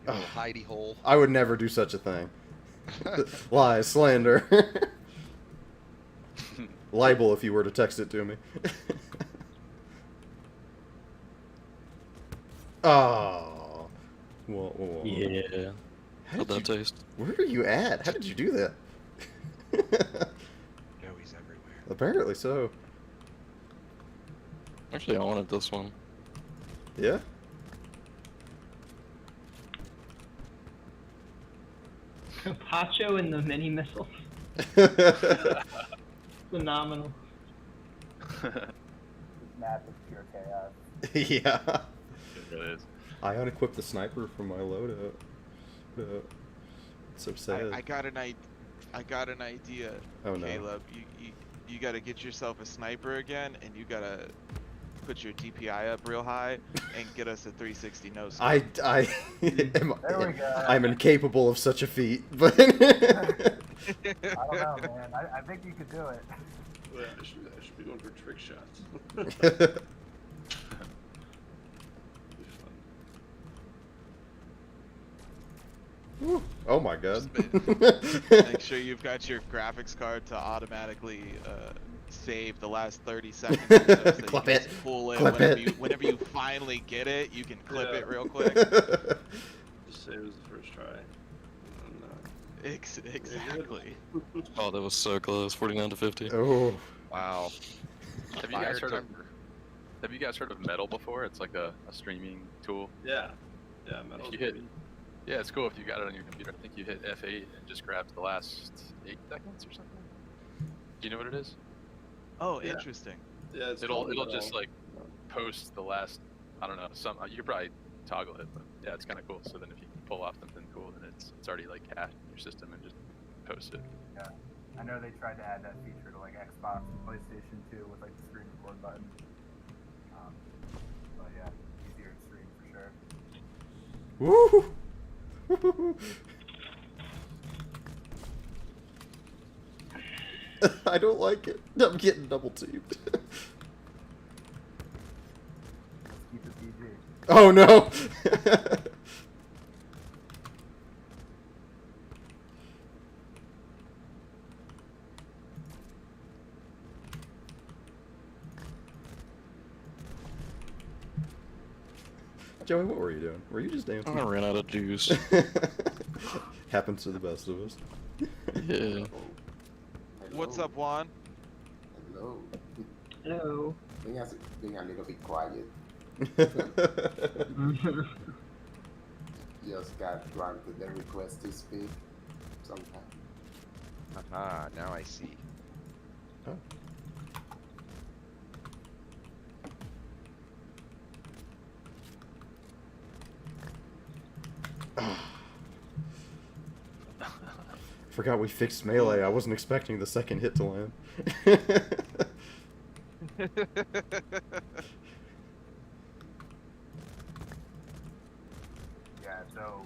You little hidey hole. I would never do such a thing. Lies, slander. Libel if you were to text it to me. Oh. Whoa. Yeah. How'd that taste? Where are you at? How did you do that? No, he's everywhere. Apparently so. Actually, I wanted this one. Yeah? Pacho and the mini missiles. Phenomenal. Map is pure chaos. Yeah. It really is. I unequipped the sniper from my loadout. So sad. I got an idea, Oh, no. Caleb. You gotta get yourself a sniper again, and you gotta put your DPI up real high and get us a 360 no scope. I There we go. I'm incapable of such a feat, but I don't know, man. I think you could do it. Well, I should be going for trick shots. Oh my god. Make sure you've got your graphics card to automatically save the last 30 seconds or so, so you Clip can it. just pull it Clip whenever it. whenever you finally get it, you can clip Yeah. it real quick. Just say it was the first try. And, Exactly. Oh, that was so close. 49 to 50. Oh. Wow. Have you guys heard of Metal before? It's like a streaming tool. yeah. Yeah, metal's you hit- pretty- Yeah, it's cool if you got it on your computer. I think you hit F8 and just grabs the last 8 seconds or something. Do you know what it is? Oh, Yeah. interesting. Yeah, it's It'll called just metal. like post the last, I don't know, you could probably toggle it, but yeah, it's kind of cool. So then if you pull off something cool, then it's already like cached in your system and just post it. Yeah. I know they tried to add that feature to like Xbox and PlayStation 2 with like the screen record button. But yeah, easier to stream for sure. Woo! I don't like it. I'm getting double teamed. Let's keep it PG. Oh no! Joey, what were you doing? Were you just dancing? I ran out of juice. Happens to the best of us. Yeah. What's up, Juan? Hello. Hello. Being a little bit quiet. Just got granted the request to speak sometime. Aha, now I see. Oh. Forgot we fixed melee. I wasn't expecting the second hit to land. Yeah, so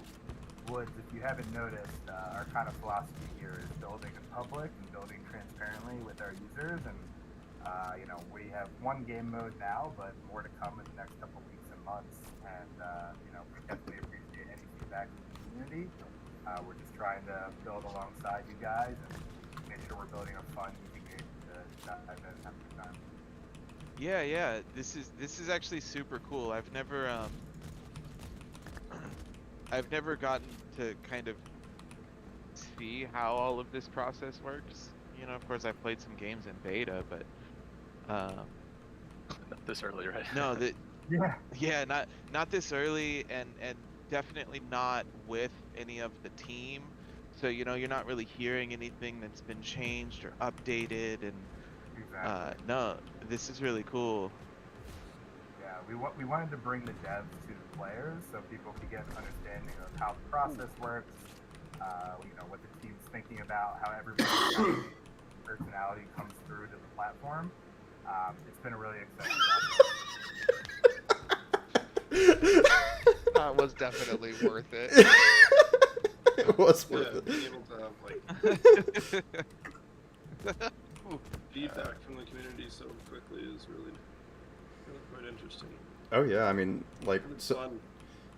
Woods, if you haven't noticed, our kind of philosophy here is building in public and building transparently with our users. And you know, we have one game mode now, but more to come in the next couple weeks and months. And you know, we definitely appreciate any feedback from the community. We're just trying to build alongside you guys and make sure we're building a fun, easy game to dive in and have a good time. Yeah. This is actually super cool. I've never gotten to kind of see how all of this process works. You know, of course, I've played some games in beta, but Not this early, right? no, that Yeah. not this early, and definitely not with any of the team. So you know, you're not really hearing anything that's been changed or updated, and Exactly. no, this is really cool. Yeah, we wanted to bring the devs to the players so people could get an understanding of how the process works, you know, what the team's thinking about, how everybody's personality comes through to the platform. It's been a really exciting process. That was definitely worth it. It was Yeah, worth it. being able to have like feedback from the community so quickly is really quite interesting. Oh yeah, I mean, like, And it's so, fun.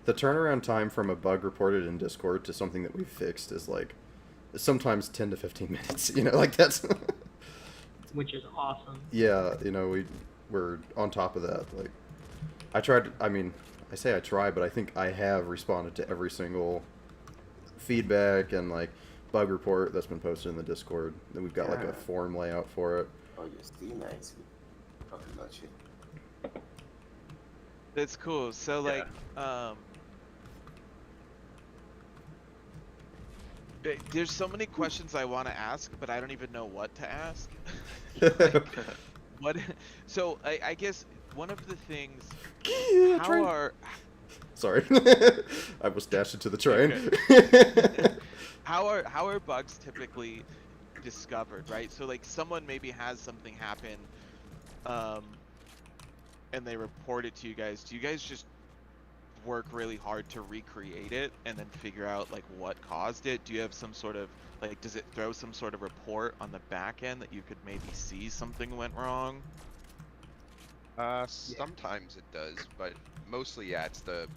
The turnaround time from a bug reported in Discord to something that we fixed is like sometimes 10 to 15 minutes. You know, like that's. Which is awesome. Yeah, you know, we're on top of that. Like, I tried. I mean, I say I try, but I think I have responded to every single feedback and like bug report that's been posted in the Discord. Then we've got like a form layout for it. Oh, you're still nice. Talking about shit. That's cool. So like, there's so many questions I want to ask, but I don't even know what to ask. Like, what? So I guess one of the things. How are? Sorry, I was dashed into the train. Okay. How are bugs typically discovered, right? So like someone maybe has something happen, and they report it to you guys. Do you guys just work really hard to recreate it and then figure out like what caused it? Do you have some sort of like, does it throw some sort of report on the back end that you could maybe see something went wrong? Sometimes it does, but mostly, yeah, it's the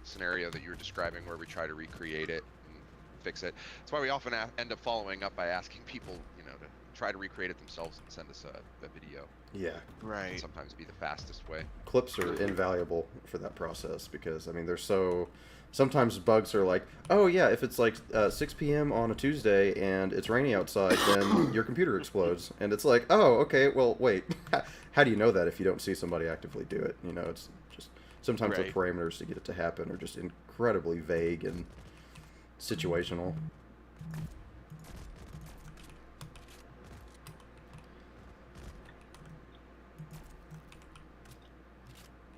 scenario that you're describing where we try to recreate it and fix it. That's why we often end up following up by asking people, you know, to try to recreate it themselves and send us a video. Yeah. Right. Can sometimes be the fastest way. Clips are invaluable for that process because, I mean, they're so... Sometimes bugs are like, oh yeah, if it's like 6 p.m. on a Tuesday and it's raining outside, then your computer explodes. And it's like, oh, okay, well, wait. How do you know that if you don't see somebody actively do it? You know, it's just... Sometimes the parameters to get it to happen are just incredibly vague and situational.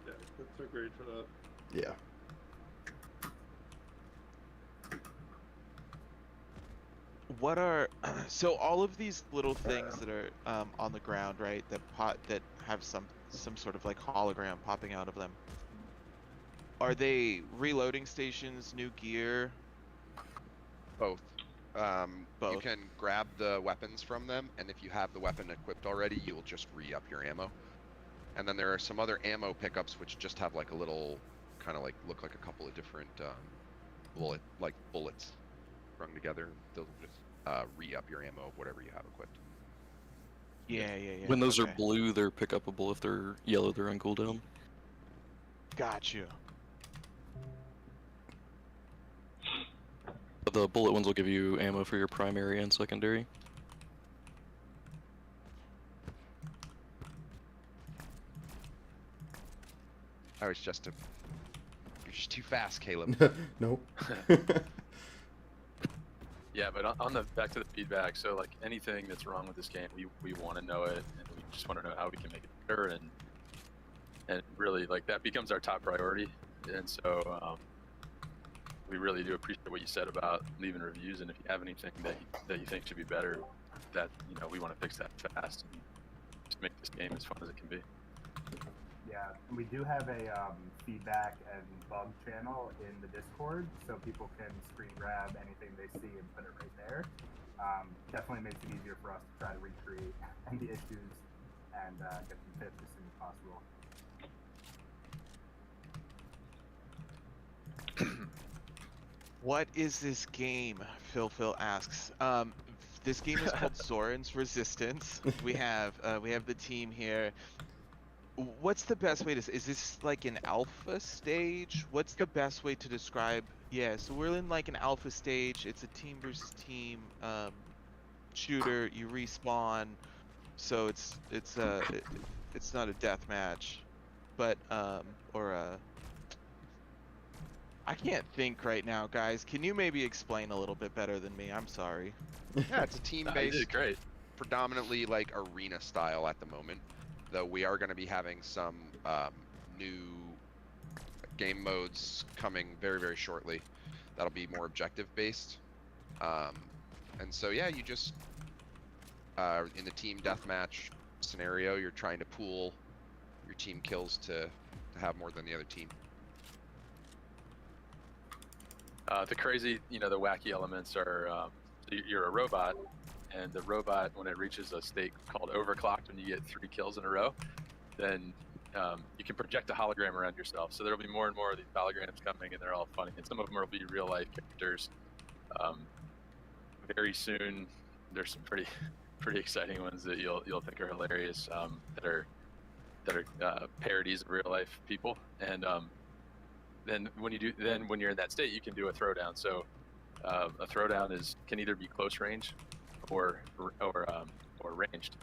Yeah, clips are great for that. Yeah. What are so all of these little things that are on the ground, right? That have some sort of like hologram popping out of them. Are they reloading stations, new gear? Both. Both. You can grab the weapons from them, and if you have the weapon equipped already, you'll just re-up your ammo. And then there are some other ammo pickups which just have like a little, kind of like look like a couple of different bullets strung together. They'll just re-up your ammo of whatever you have equipped. Yeah. When those are blue, they're pick upable. If they're yellow, they're on cooldown. Got you. The bullet ones will give you ammo for your primary and secondary. I was just you're just too fast, Caleb. Nope. Yeah, but on the back to the feedback, so like anything that's wrong with this game, we want to know it, and we just want to know how we can make it better, and really like that becomes our top priority. And so we really do appreciate what you said about leaving reviews, and if you have anything that you think should be better, that we want to fix that fast and just make this game as fun as it can be. Yeah, we do have a feedback and bug channel in the Discord, so people can screen grab anything they see and put it right there. Definitely makes it easier for us to try to recreate any issues and get them fixed as soon as possible. What is this game? Phil asks. This game is called Zoran's Resistance. We have the team here. What's the best way to? Is this like an alpha stage? What's the best way to describe? Yeah, so we're in like an alpha stage. It's a team versus team shooter. You respawn, so it's not a death match, but I can't think right now, guys. Can you maybe explain a little bit better than me? I'm sorry. Yeah, it's a team-based, You did great. predominantly like arena style at the moment. Though we are going to be having some new game modes coming very, very shortly. That'll be more objective based. And so yeah, you just in the team deathmatch scenario, you're trying to pool your team kills to have more than the other team. The crazy, the wacky elements are so you're a robot, and the robot, when it reaches a state called overclocked, when you get 3 kills in a row, then you can project a hologram around yourself. So there'll be more and more of these holograms coming, and they're all funny. And some of them will be real life characters. Very soon, there's some pretty exciting ones that you'll think are hilarious. That are parodies of real life people. And then when you're in that state, you can do a throwdown. So a throwdown can either be close range or ranged.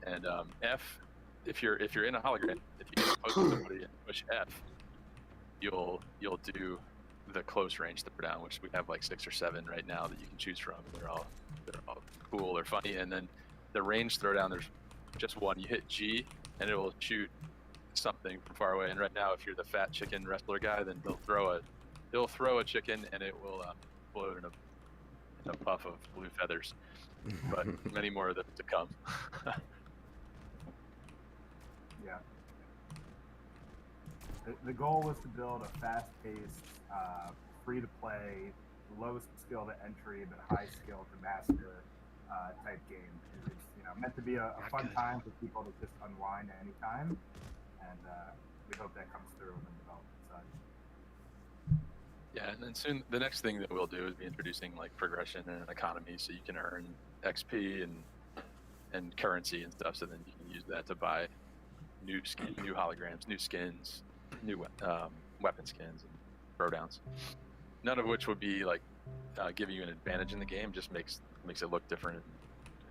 And F, if you're in a hologram, if you get close to somebody and push F, you'll do the close range throwdown, which we have like 6 or 7 right now that you can choose from. They're all cool or funny. And then the range throwdown, there's just one. You hit G and it will shoot something from far away. And right now, if you're the fat chicken wrestler guy, then they'll throw a chicken and it will explode in a puff of blue feathers. But many more of them to come. Yeah. The goal was to build a fast-paced, free-to-play, low skill to entry but high skill to master type game. It's meant to be a fun time for people to just unwind at any time, and we hope that comes through in the development side. Yeah, and then soon the next thing that we'll do is be introducing like progression and an economy, so you can earn XP and currency and stuff. So then you can use that to buy new holograms, new skins, new weapon skins, and throwdowns. None of which would be like giving you an advantage in the game. Just makes it look different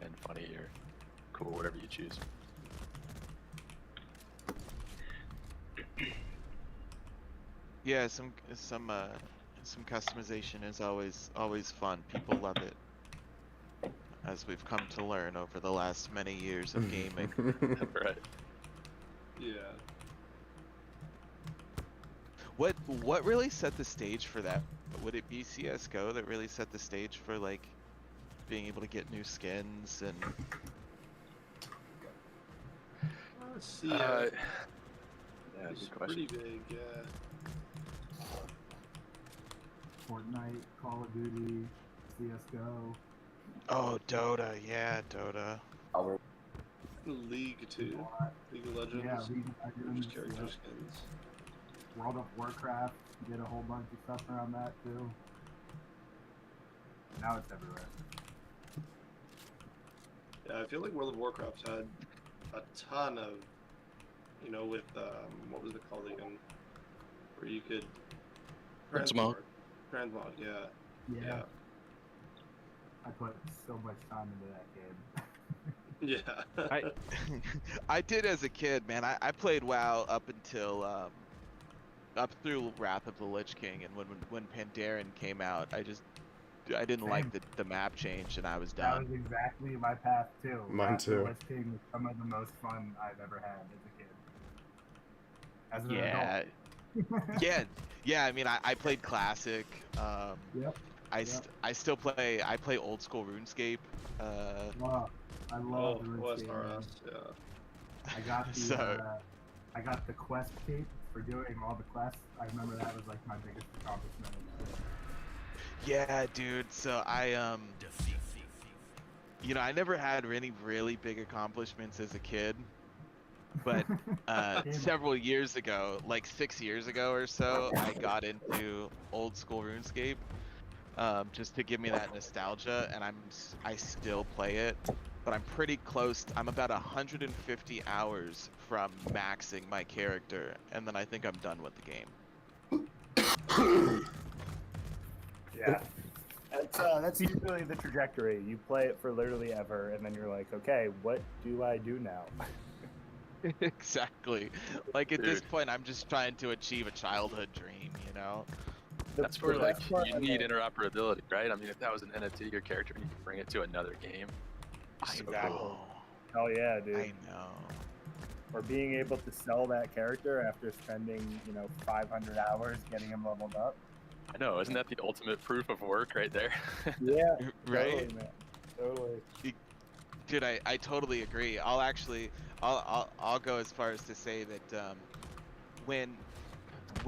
and funny or cool, whatever you choose. Yeah, some customization is always fun. People love it, as we've come to learn over the last many years of gaming. Right. Yeah. What really set the stage for that? Would it be CS:GO that really set the stage for like being able to get new skins and? Let's see. Yeah, it's good question. pretty big. Yeah. Fortnite, Call of Duty, CS:GO. Oh, Dota, yeah, Dota. Our League too. League of Legends. Yeah, League of Legends, Just character yeah. skins. World of Warcraft did a whole bunch of stuff around that too. Now it's everywhere. Yeah, I feel like World of Warcraft had a ton of, with what was it called again? Where you could Transmog. Transmog, yeah. Yeah. I put so much time into that game. Yeah. I did as a kid, man. I played WoW up until up through Wrath of the Lich King, and when Pandaren came out, I didn't like the map change, and I was That done. was exactly my path too. Mine Wrath of the too. Lich King was some of the most fun I've ever had as a kid. As an Yeah, adult. yeah. I mean, I played Classic. Yep. I still play. I play old school RuneScape. Wow. I love the OSRS, RuneScape. yeah. I got the quest cape for doing all the quests. I remember that was like my biggest accomplishment. Yeah, dude. So I I never had any really big accomplishments as a kid, but several years ago, like 6 years ago or so, I got into old school RuneScape, just to give me that nostalgia, and I still play it, but I'm pretty close. I'm about 150 hours from maxing my character, and then I think I'm done with the game. Yeah. That's usually the trajectory. You play it for literally ever, and then you're like, okay, what do I do now? Exactly. Like at this Dude. point, I'm just trying to achieve a childhood dream, That's where like you need interoperability, right? I mean, if that was an NFT of your character and you could bring it to another game, so cool. Oh yeah, dude. I know. Or being able to sell that character after spending, 500 hours getting him leveled up. I know, isn't that the ultimate proof of work right there? Yeah, Right? Totally, man. Totally. Dude, I totally agree. I'll go as far as to say that when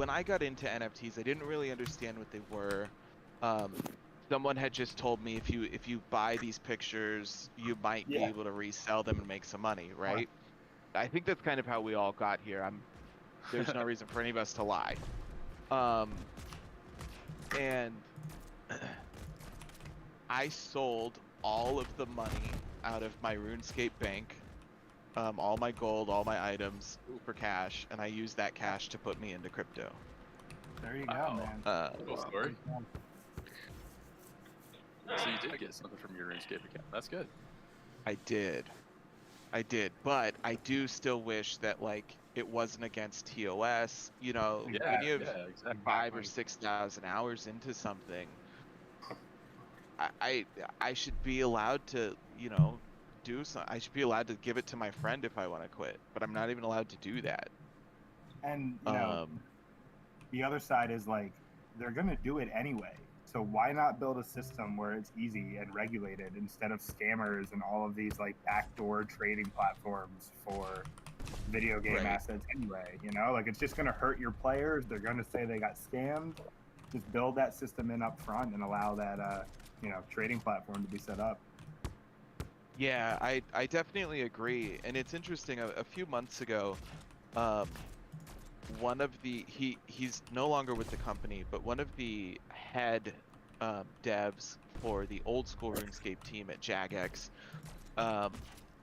I got into NFTs, I didn't really understand what they were. Someone had just told me if you buy these pictures, you might be able to resell them and make some money, right? I think that's kind of how we all got here. There's no reason for any of us to lie. And I sold all of the money out of my RuneScape bank, all my gold, all my items for cash, and I used that cash to put me into crypto. There you go, Wow. man. Cool story. So you did get something from your RuneScape account. That's good. I did, but I do still wish that like it wasn't against TOS. You know, Yeah, when you have yeah, exactly. 5,000 or 6,000 hours into something, I should be allowed to, you know, do some. I should be allowed to give it to my friend if I want to quit, but I'm not even allowed to do that. And you know, the other side is like they're gonna do it anyway. So why not build a system where it's easy and regulated instead of scammers and all of these like backdoor trading platforms for video game Right. assets anyway? You know, like it's just gonna hurt your players. They're gonna say they got scammed. Just build that system in up front and allow that you know, trading platform to be set up. Yeah, I definitely agree, and it's interesting. A few months ago, one of the he's no longer with the company, but one of the head devs for the old school RuneScape team at Jagex,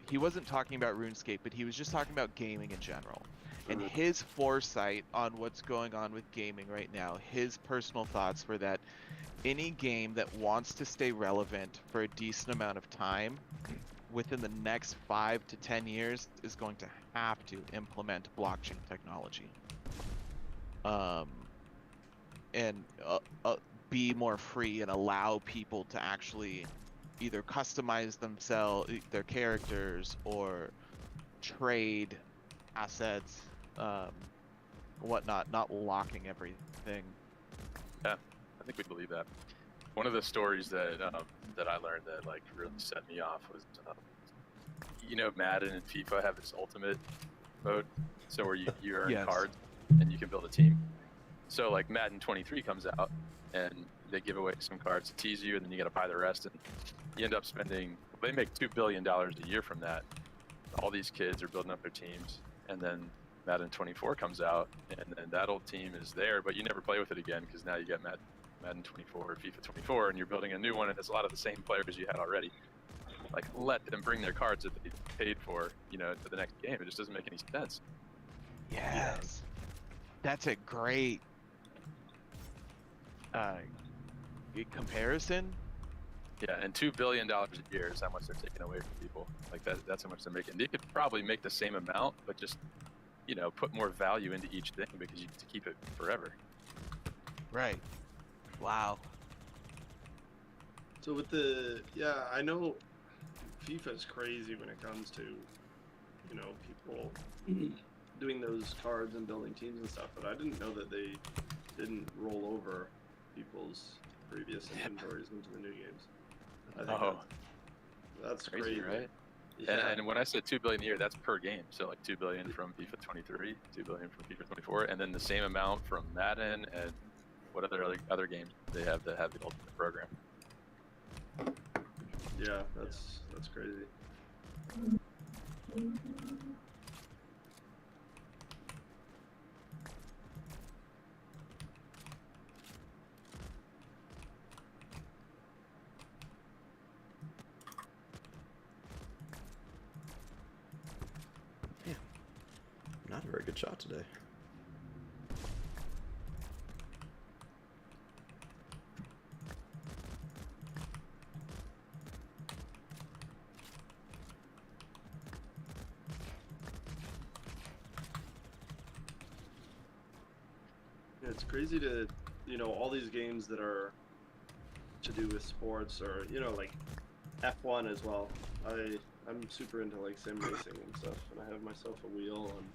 he wasn't talking about RuneScape, but he was just talking about gaming in general. And his foresight on what's going on with gaming right now, his personal thoughts were that any game that wants to stay relevant for a decent amount of time within the next 5 to 10 years is going to have to implement blockchain technology. And be more free and allow people to actually either customize themselves, their characters, or trade assets, whatnot, not locking everything. Yeah, I think we believe that. One of the stories that that I learned that like really set me off was, you know, Madden and FIFA have this ultimate mode, so where you earn Yes. cards and you can build a team. So like Madden 23 comes out and they give away some cards to tease you, and then you got to buy the rest, and you end up spending. They make $2 billion a year from that. All these kids are building up their teams, and then Madden 24 comes out, and then that old team is there, but you never play with it again because now you got Madden 24 or FIFA 24, and you're building a new one, and it's a lot of the same players you had already. Like, let them bring their cards that they paid for, you know, to the next game. It just doesn't make any sense. Yes, that's a great comparison. Yeah, and $2 billion a year is how much they're taking away from people. Like that's how much they're making. They could probably make the same amount, but just, you know, put more value into each thing because you get to keep it forever. Right. Wow. So with I know FIFA's crazy when it comes to, you know, people doing those cards and building teams and stuff, but I didn't know that they didn't roll over people's previous inventories into the new games. I think that's crazy, right? Yeah. And when I said $2 billion a year, that's per game. So like $2 billion from FIFA 23, $2 billion from FIFA 24, and then the same amount from Madden and what other games they have that have the ultimate program. Yeah, that's crazy. Not a very good shot today. Yeah, it's crazy to, you know, all these games that are to do with sports, or, you know, like F1 as well. I'm super into like sim racing and stuff, and I have myself a wheel, and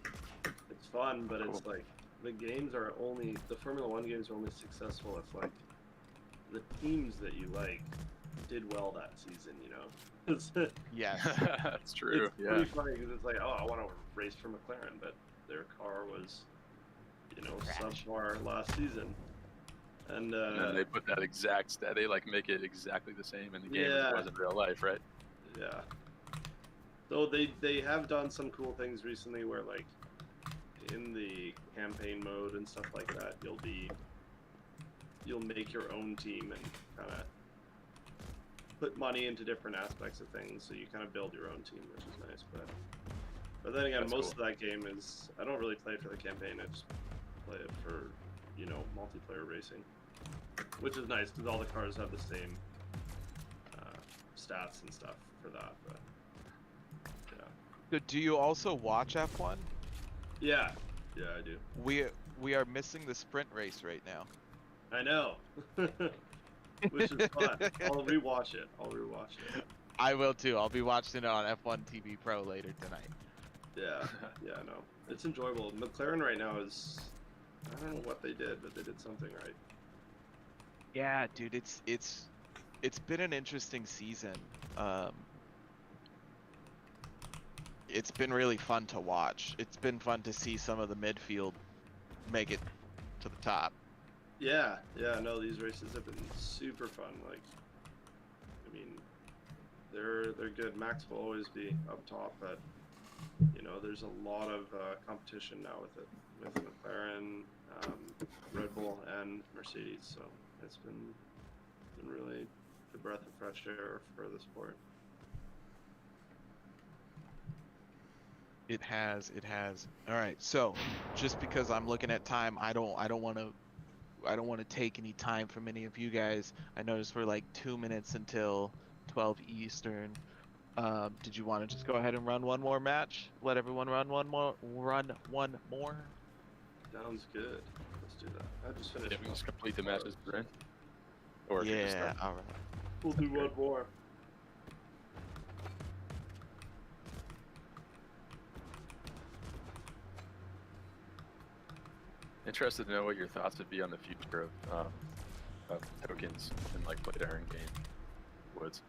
it's fun, but it's like the Formula One games are only successful if like the teams that you like did well that season, you know. Yes. That's true. It's pretty funny because it's like, oh, I want to race for McLaren, but their car was, you know, subpar last season. And then they put that exact stat. They like make it exactly the same in the game as it was in real life, right? Yeah. So they have done some cool things recently where like in the campaign mode and stuff like that, you'll make your own team and kind of put money into different aspects of things, so you kind of build your own team, which is nice. But then again, That's most cool. of that game is, I don't really play it for the campaign. I just play it for, you know, multiplayer racing, which is nice because all the cars have the same stats and stuff for that. But yeah, So do you also watch F1? yeah, I do. We are missing the sprint race right now. I know, which is fun. I'll rewatch it. I will too. I'll be watching it on F1 TV Pro later tonight. Yeah, no, it's enjoyable. McLaren right now is, I don't know what they did, but they did something right. Yeah, dude, it's been an interesting season. It's been really fun to watch. It's been fun to see some of the midfield make it to the top. Yeah, no, these races have been super fun. Like, I mean, they're good. Max will always be up top, but you know, there's a lot of competition now with it, with McLaren, Red Bull, and Mercedes. So it's been really a breath of fresh air for the sport. It has. All right. So, just because I'm looking at time, I don't want to take any time from any of you guys. I noticed we're like 2 minutes until 12 Eastern. Did you want to just go ahead and run one more match? Let everyone run one more. Sounds good. Let's do that. I just finished. Yeah, we just complete the matches, right? Or if you just Yeah. start- All right. We'll do one more. Interested to know what your thoughts would be on the future of tokens in like play to earn game woods.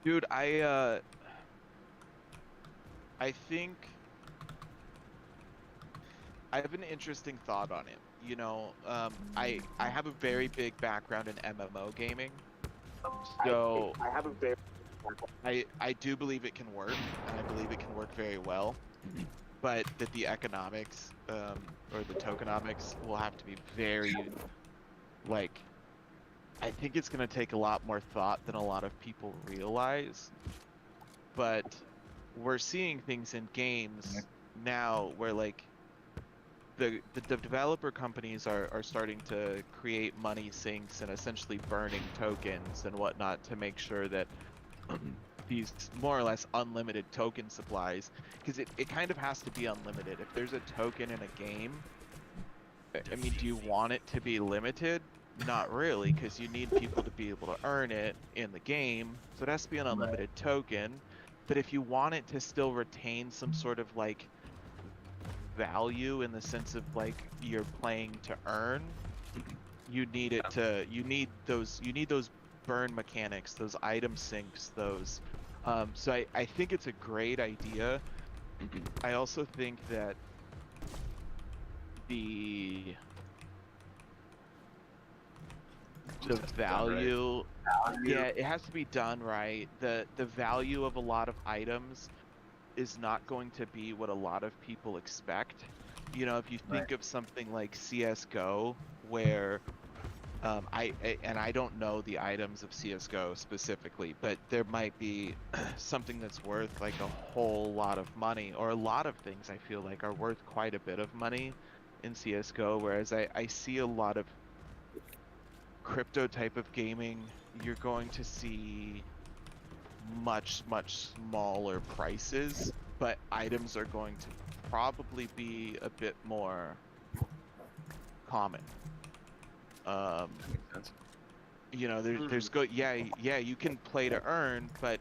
Dude, I think I have an interesting thought on it. You know, I have a very big background in MMO gaming, so I do believe it can work, and I believe it can work very well, but that the economics or the tokenomics will have to be very, like, I think it's going to take a lot more thought than a lot of people realize, but we're seeing things in games now where, like, the developer companies are starting to create money sinks and essentially burning tokens and whatnot to make sure that these more or less unlimited token supplies, because it kind of has to be unlimited. If there's a token in a game, I mean, do you want it to be limited? Not really, because you need people to be able to earn it in the game, so it has to be an unlimited token. But if you want it to still retain some sort of like value in the sense of like you're playing to earn, you need it to you need those burn mechanics, those item sinks, those so I think it's a great idea. I also think that the value, yeah, it has to be done right. The value of a lot of items is not going to be what a lot of people expect. You know, if you think of something like CS:GO, where I don't know the items of CS:GO specifically, but there might be something that's worth like a whole lot of money, or a lot of things I feel like are worth quite a bit of money in CS:GO, whereas I see a lot of crypto type of gaming, you're going to see much smaller prices, but items are going to probably be a bit more common. Makes sense. You know, there's you can play to earn, but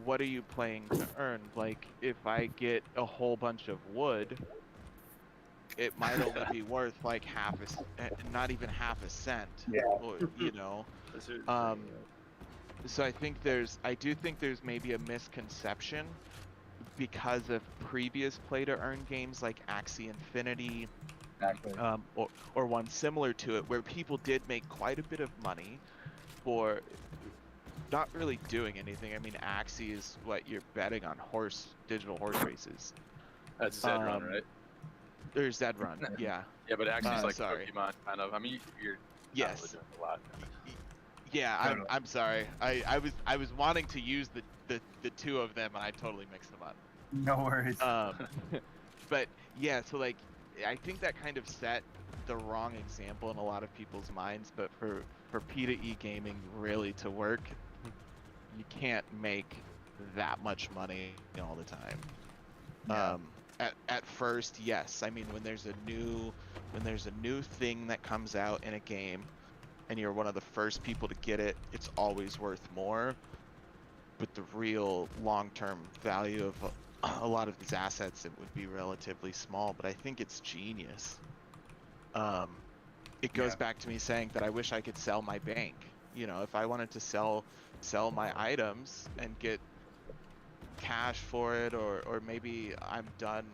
what are you playing to earn? Like, if I get a whole bunch of wood, it might only be worth like not even half a cent. Yeah. Or, you know. That's what you're saying, So I do think there's maybe a misconception because of previous play to earn games like Axie Infinity, Exactly. or one similar to it, where people did make quite a bit of money for not really doing anything. I mean, Axie is what you're betting on digital horse races. That's Zed Run, right? Or Zed Run, yeah. Yeah, but Axie's like sorry. Pokemon kind of. I mean, you're not Yes. really doing a lot. Yeah, Totally. I'm sorry. I was wanting to use the two of them, and I totally mixed them up. No worries. But yeah, so like I think that kind of set the wrong example in a lot of people's minds. But for P2E gaming really to work, you can't make that much money all the time. Yeah. At first, yes. I mean, when there's a new thing that comes out in a game, and you're one of the first people to get it, it's always worth more. But the real long-term value of a lot of these assets, it would be relatively small. But I think it's genius. It goes back to me saying that I wish I could sell my bank. You know, if I wanted to sell my items and get cash for it, or maybe I'm done.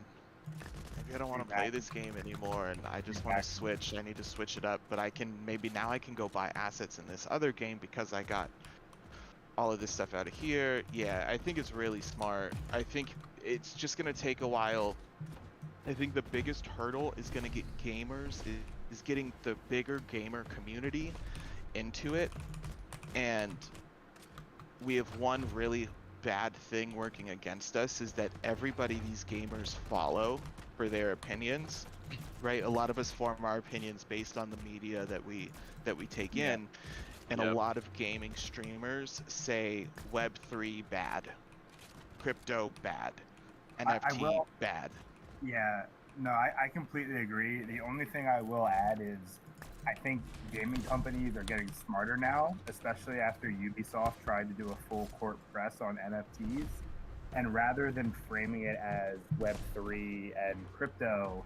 Maybe I don't want to play this game anymore, and I just want to switch. I need to switch it up, but I can go buy assets in this other game because I got all of this stuff out of here. Yeah, I think it's really smart. I think it's just gonna take a while. I think the biggest hurdle is gonna get gamers is getting the bigger gamer community into it, and we have one really bad thing working against us is that everybody these gamers follow for their opinions, right? A lot of us form our opinions based on the media that we take in, and a lot of gaming streamers say Web3 bad, crypto bad, NFT bad. Yeah, no, I completely agree. The only thing I will add is I think gaming companies are getting smarter now, especially after Ubisoft tried to do a full court press on NFTs. And rather than framing it as Web3 and crypto,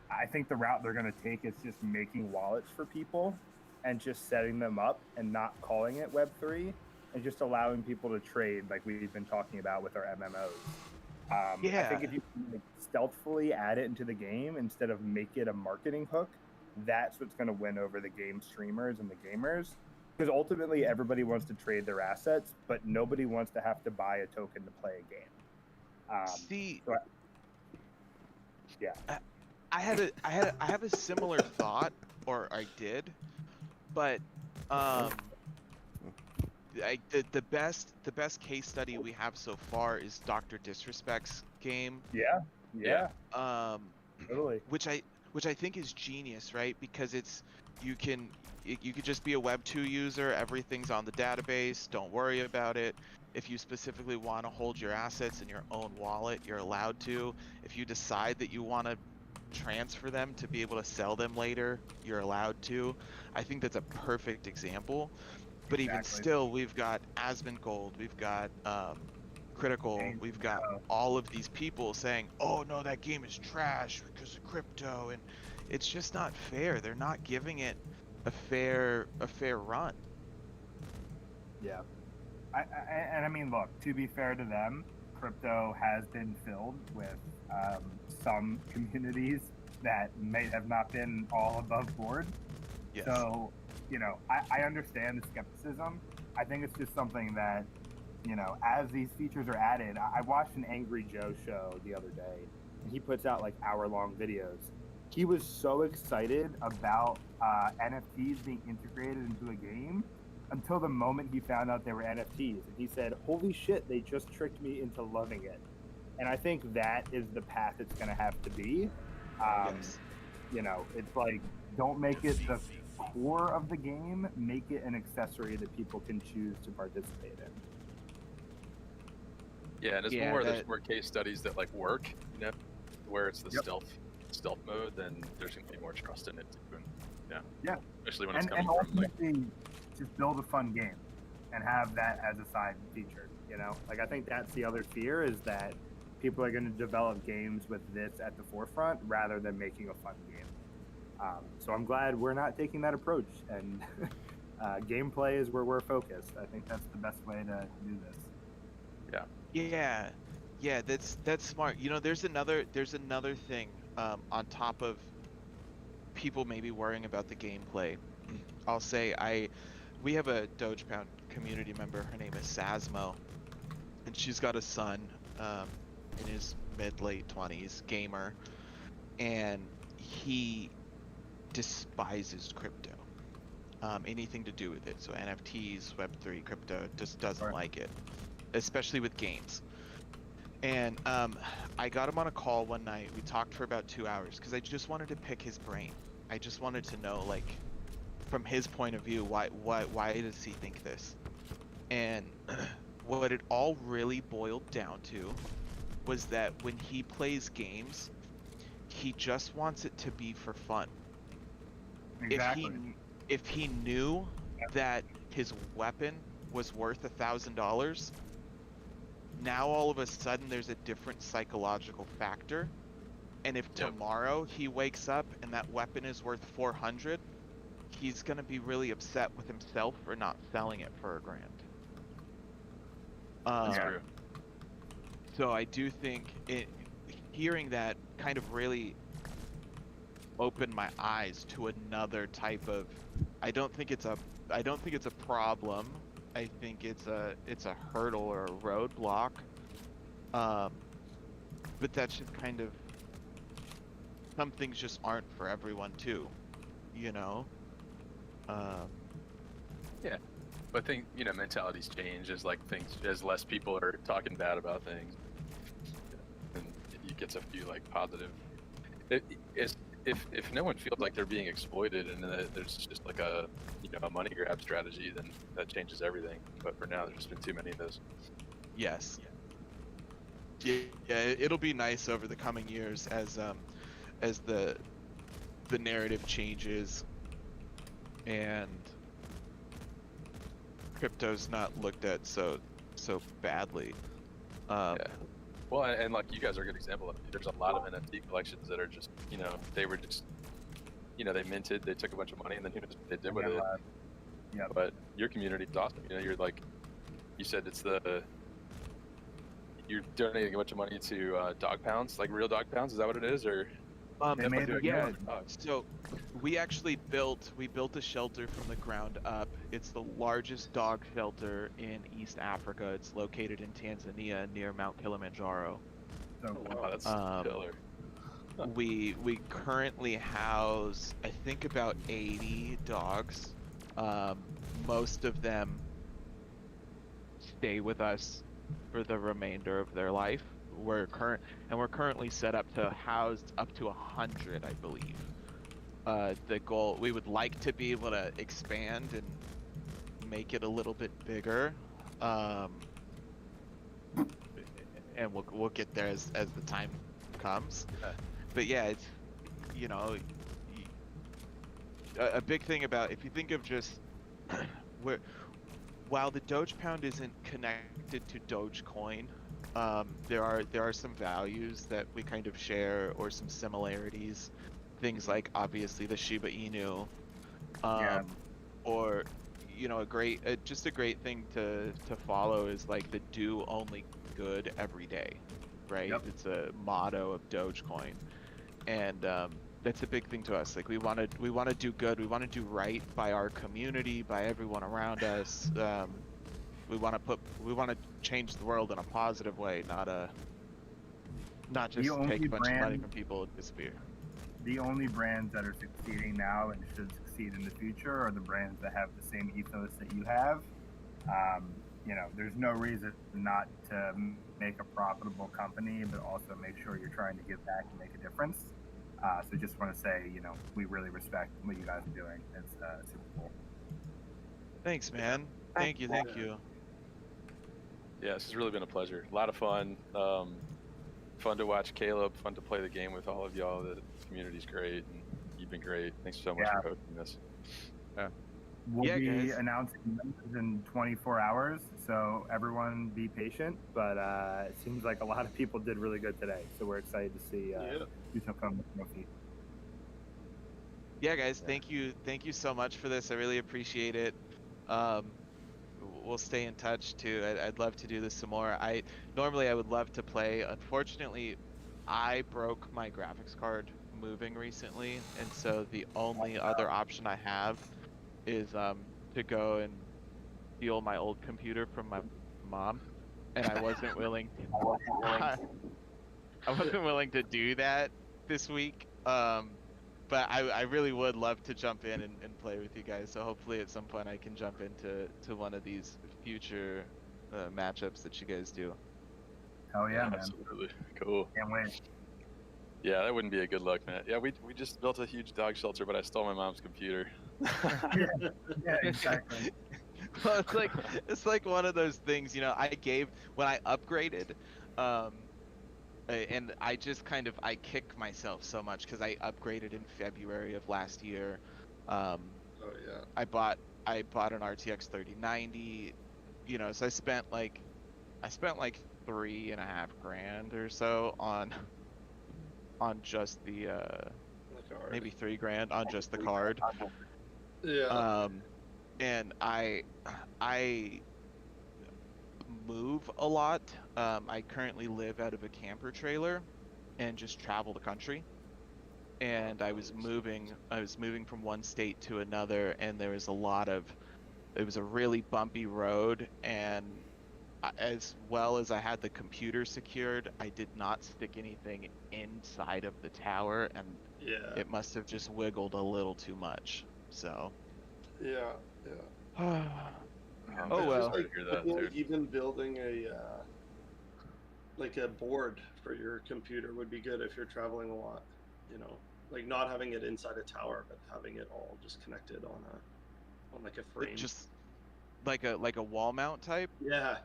I think the route they're going to take is just making wallets for people and just setting them up and not calling it Web3 and just allowing people to trade like we've been talking about with our MMOs. I think if you can stealthily add it into the game instead of make it a marketing hook, that's what's going to win over the game streamers and the gamers. Because ultimately everybody wants to trade their assets, but nobody wants to have to buy a token to play a game. I have a similar thought, or I did, but the best case study we have so far is Dr. Disrespect's game. Totally. Which I think is genius, right? Because you could just be a Web 2 user, everything's on the database, don't worry about it. If you specifically want to hold your assets in your own wallet, you're allowed to. If you decide that you want to transfer them to be able to sell them later, you're allowed to. I think that's a perfect example. But even still, we've got Asmongold, we've got Critical, we've got all of these people saying, oh no, that game is trash because of crypto, and it's just not fair. They're not giving it a fair run. Yeah. I mean, look, to be fair to them, crypto has been filled with some communities that may have not been all above board. Yes. So, you know, I understand the skepticism. I think it's just something that, you know, as these features are added, I watched an Angry Joe show the other day, and he puts out like hour-long videos. He was so excited about NFTs being integrated into a game until the moment he found out they were NFTs. And he said, holy shit, they just tricked me into loving it. And I think that is the path it's going to have to be. You know, it's like, don't make it the core of the game, make it an accessory that people can choose to participate in. Yeah, and there's more case studies that like work, you know, where it's the stealth mode, then there's gonna be more trust in it too. And, yeah, especially when it's coming from ultimately just build a fun game and have that as a side feature. You know, like I think that's the other fear is that people are going to develop games with this at the forefront rather than making a fun game. So I'm glad we're not taking that approach, and gameplay is where we're focused. I think that's the best way to do this. Yeah, that's smart. You know, there's another thing on top of people maybe worrying about the gameplay. I'll say we have a Dogecoin community member. Her name is Sasmo, and she's got a son in his mid-late 20s, gamer, and he despises crypto. Anything to do with it. So NFTs, Web3, crypto, just doesn't like it, especially with games. And I got him on a call one night. We talked for about 2 hours because I just wanted to pick his brain. I just wanted to know, like, from his point of view, why does he think this? And what it all really boiled down to was that when he plays games, he just wants it to be for fun. Exactly. If he knew that his weapon was worth $1,000, now all of a sudden there's a different psychological factor. And if tomorrow he wakes up and that weapon is worth 400, he's gonna be really upset with himself for not selling it for $1,000. Yeah. So I do think hearing that kind of really opened my eyes to another type of. I don't think it's a problem. I think it's a hurdle or a roadblock. But that's just kind of, some things just aren't for everyone too, you know. Yeah, but I think, you know, mentalities change as like things, as less people are talking bad about things, and you get a few like positive. If no one feels like they're being exploited and there's just like a, you know, a money grab strategy, then that changes everything. But for now, there's just been too many of those. Yes. Yeah, it'll be nice over the coming years as the narrative changes and crypto's not looked at so badly. Yeah. Well, and like you guys are a good example of it. There's a lot of NFT collections that are just, you know, they were just, you know, they minted, they took a bunch of money, and then who knows what they did with it. Yeah. But your community is awesome. You know, you're like, you said you're donating a bunch of money to dog pounds, like real dog pounds. Is that what it is, or? They made it, Yeah. So we actually built a shelter from the ground up. It's the largest dog shelter in East Africa. It's located in Tanzania near Mount Kilimanjaro. So Wow, that's killer. We currently house, I think, about 80 dogs. Most of them stay with us for the remainder of their life. We're currently set up to house up to 100, I believe. The goal, we would like to be able to expand and make it a little bit bigger, and we'll get there as the time comes. But yeah, it's, you know, a big thing about, if you think of just while the Doge Pound isn't connected to Dogecoin, there are some values that we kind of share, or some similarities. Things like, obviously, the Shiba Inu, or, you know, just a great thing to follow is like the do only good every day, right? Yep. It's a motto of Dogecoin, and that's a big thing to us. Like, we want to do good, we want to do right by our community, by everyone around us. We want to change the world in a positive way, not just take a bunch of money from people and disappear. The only brands that are succeeding now and should succeed in the future are the brands that have the same ethos that you have. You know, there's no reason not to make a profitable company, but also make sure you're trying to give back and make a difference. So just want to say, you know, we really respect what you guys are doing. It's super cool. Thanks, man. Thank you. Yeah, this has really been a pleasure. A lot of fun. Fun to watch Caleb. Fun to play the game with all of y'all. The community's great, and you've been great. Thanks so much for hosting this. We'll be announcing numbers in 24 hours, so everyone be patient. But it seems like a lot of people did really good today, so we're excited to see who's going to come with trophy. Yeah, guys, thank you so much for this. I really appreciate it. We'll stay in touch too. I'd love to do this some more. Normally I would love to play. Unfortunately, I broke my graphics card moving recently, and so the only other option I have is to go and steal my old computer from my mom, and I wasn't willing. I wasn't willing to do that this week. But I really would love to jump in and play with you guys. So hopefully at some point I can jump into one of these future matchups that you guys do. Hell yeah, man. Absolutely. Cool. Can't wait. Yeah, that wouldn't be a good luck, man. Yeah, we just built a huge dog shelter, but I stole my mom's computer. Yeah, exactly. Well, it's like one of those things, you know. I gave when I upgraded, and I just I kick myself so much because I upgraded in February of last year. Oh yeah. I bought an RTX 3090, you know, so I spent like $3.5 grand or so on just the maybe $3 grand on just the card. Yeah. And I move a lot. I currently live out of a camper trailer and just travel the country. And I was moving from one state to another, and it was a really bumpy road, and as well as I had the computer secured, I did not stick anything inside of the tower, and Yeah. it must have just wiggled a little too much. So Yeah. Oh, It's well. just like, I hear that, I feel too. like even building a board for your computer would be good if you're traveling a lot. You know, like not having it inside a tower, but having it all just connected on like a frame. Just like a wall mount type. Yeah.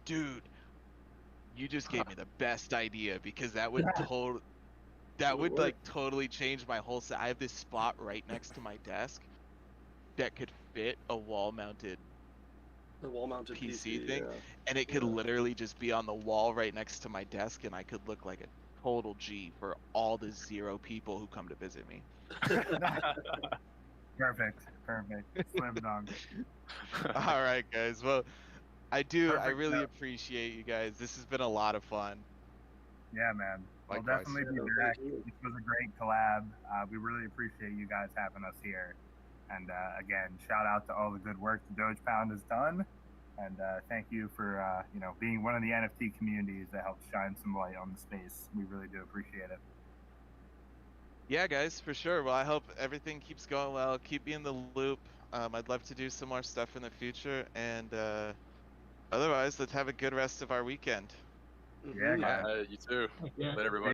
Dude, you just gave me the best idea, because that would would like totally change my whole set. I have this spot right next to my desk that could fit a wall-mounted The wall-mounted PC thing, yeah. and it could Yeah. literally just be on the wall right next to my desk, and I could look like a total G for all the 0 people who come to visit me. Perfect. Slam dunk. All right, guys. Well, I Perfect, really yeah. appreciate you guys. This has been a lot of fun. Yeah, man. We'll Likewise. definitely be Yeah, back. thank you. This was a great collab. We really appreciate you guys having us here. And again, shout out to all the good work the Doge Pound has done. And thank you for being one of the NFT communities that helps shine some light on the space. We really do appreciate it. Yeah, guys, for sure. Well, I hope everything keeps going well. Keep me in the loop. I'd love to do some more stuff in the future. And otherwise, let's have a good rest of our weekend. Yeah, Mhm. guys. You too. Yeah. Let everybody.